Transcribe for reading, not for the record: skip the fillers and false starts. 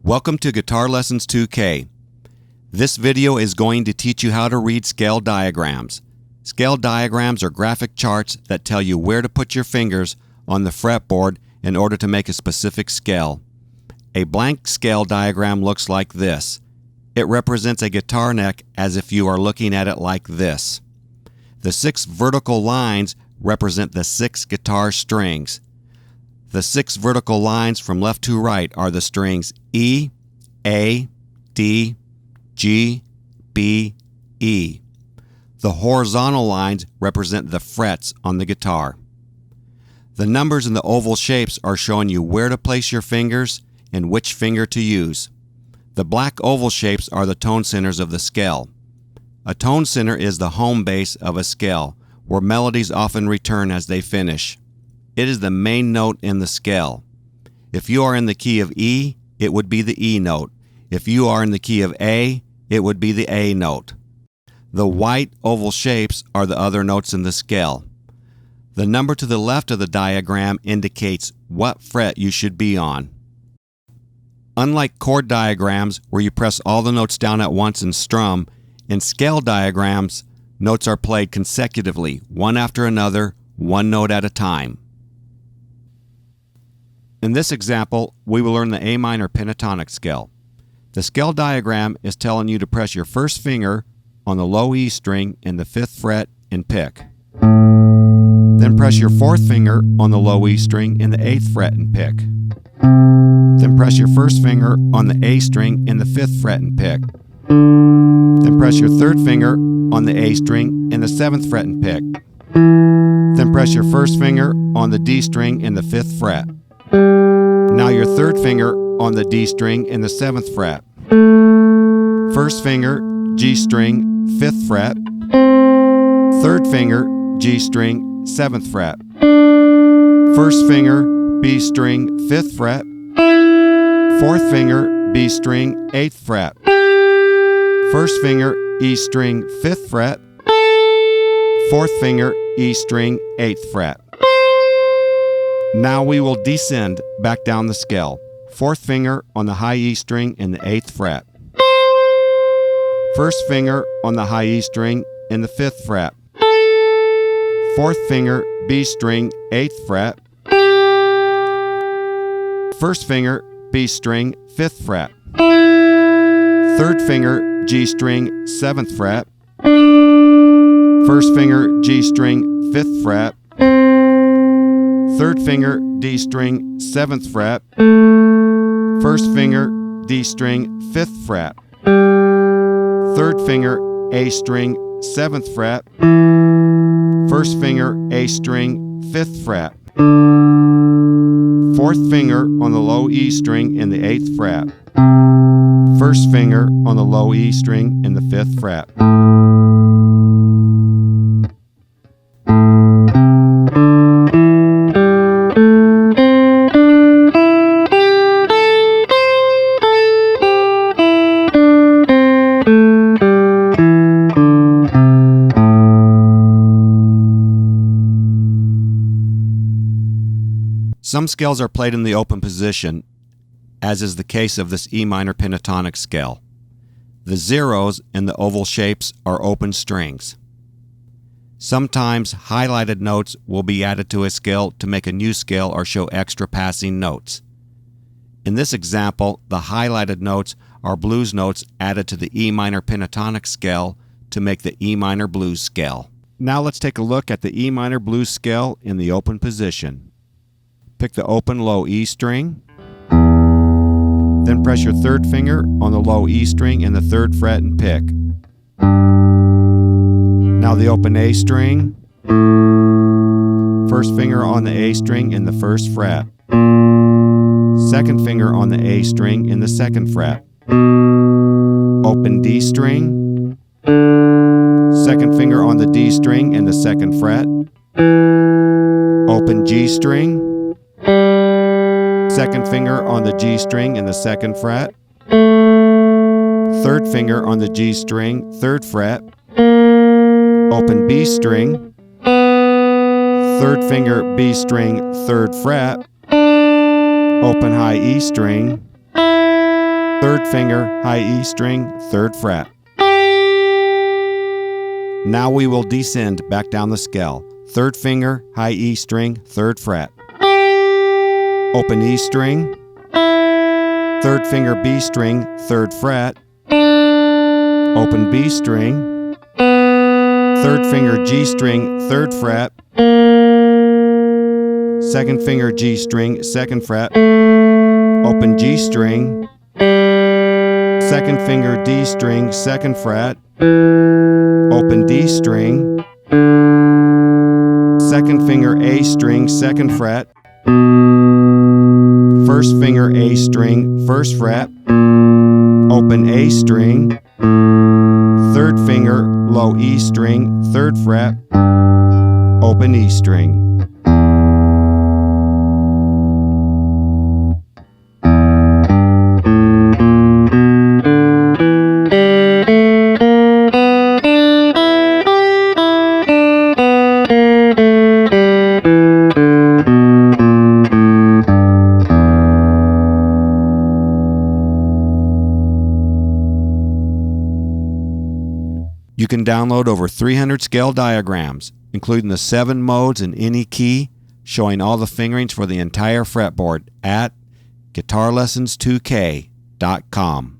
Welcome to Guitar Lessons 2K. This video is going to teach you how to read scale diagrams. Scale diagrams are graphic charts that tell you where to put your fingers on the fretboard in order to make a specific scale. A blank scale diagram looks like this. It represents a guitar neck as if you are looking at it like this. The 6 vertical lines represent the 6 guitar strings. The 6 vertical lines from left to right are the strings E, A, D, G, B, E. The horizontal lines represent the frets on the guitar. The numbers in the oval shapes are showing you where to place your fingers and which finger to use. The black oval shapes are the tone centers of the scale. A tone center is the home base of a scale, where melodies often return as they finish. It is the main note in the scale. If you are in the key of E, it would be the E note. If you are in the key of A, it would be the A note. The white oval shapes are the other notes in the scale. The number to the left of the diagram indicates what fret you should be on. Unlike chord diagrams where you press all the notes down at once and strum, in scale diagrams, notes are played consecutively, one after another, one note at a time. In this example, we will learn the A minor pentatonic scale. The scale diagram is telling you to press your first finger on the low E string in the 5th fret and pick. Then press your 4th finger on the low E string in the 8th fret and pick. Then press your first finger on the A string in the 5th fret and pick. Then press your 3rd finger on the A string in the 7th fret and pick. Then press your first finger on the D string in the 5th fret. Now your 3rd finger on the D string in the 7th fret. First finger, G string, 5th fret. 3rd finger, G string, 7th fret. First finger, B string, 5th fret. 4th finger, B string, 8th fret. First finger, E string, 5th fret. 4th finger, E string, 8th fret. Now we will descend back down the scale. 4th finger on the high E string in the 8th fret. First finger on the high E string in the 5th fret. 4th finger, B string, 8th fret. First finger, B string, 5th fret. 3rd finger, G string, 7th fret. First finger, G string, 5th fret. 3rd finger, D string, 7th fret. First finger, D string, 5th fret. 3rd finger, A string, 7th fret. First finger, A string, 5th fret. 4th finger on the low E string in the 8th fret. First finger on the low E string in the 5th fret. Some scales are played in the open position, as is the case of this E minor pentatonic scale. The zeros in the oval shapes are open strings. Sometimes highlighted notes will be added to a scale to make a new scale or show extra passing notes. In this example, the highlighted notes are blues notes added to the E minor pentatonic scale to make the E minor blues scale. Now let's take a look at the E minor blues scale in the open position. Pick the open low E string. Then press your 3rd finger on the low E string in the 3rd fret and pick. Now the open A string. First finger on the A string in the 1st fret. 2nd finger on the A string in the 2nd fret. Open D string. 2nd finger on the D string in the 2nd fret. Open G string. 2nd finger on the G string in the 2nd fret. 3rd finger on the G string, 3rd fret. Open B string. 3rd finger, B string, 3rd fret. Open high E string. Third finger, high E string, 3rd fret. Now we will descend back down the scale. 3rd finger, high E string, 3rd fret. Open E string. 3rd finger, B string, 3rd fret. Open B string. 3rd finger, G string, 3rd fret. 2nd finger, G string, 2nd fret. Open G string. 2nd finger, D string, 2nd fret. Open D string. 2nd finger, A string, 2nd fret. 1st finger, A string, 1st fret. Open A string. 3rd finger, low E string, 3rd fret. Open E string. You can download over 300 scale diagrams, including the 7 modes in any key, showing all the fingerings for the entire fretboard at guitarlessons2k.com.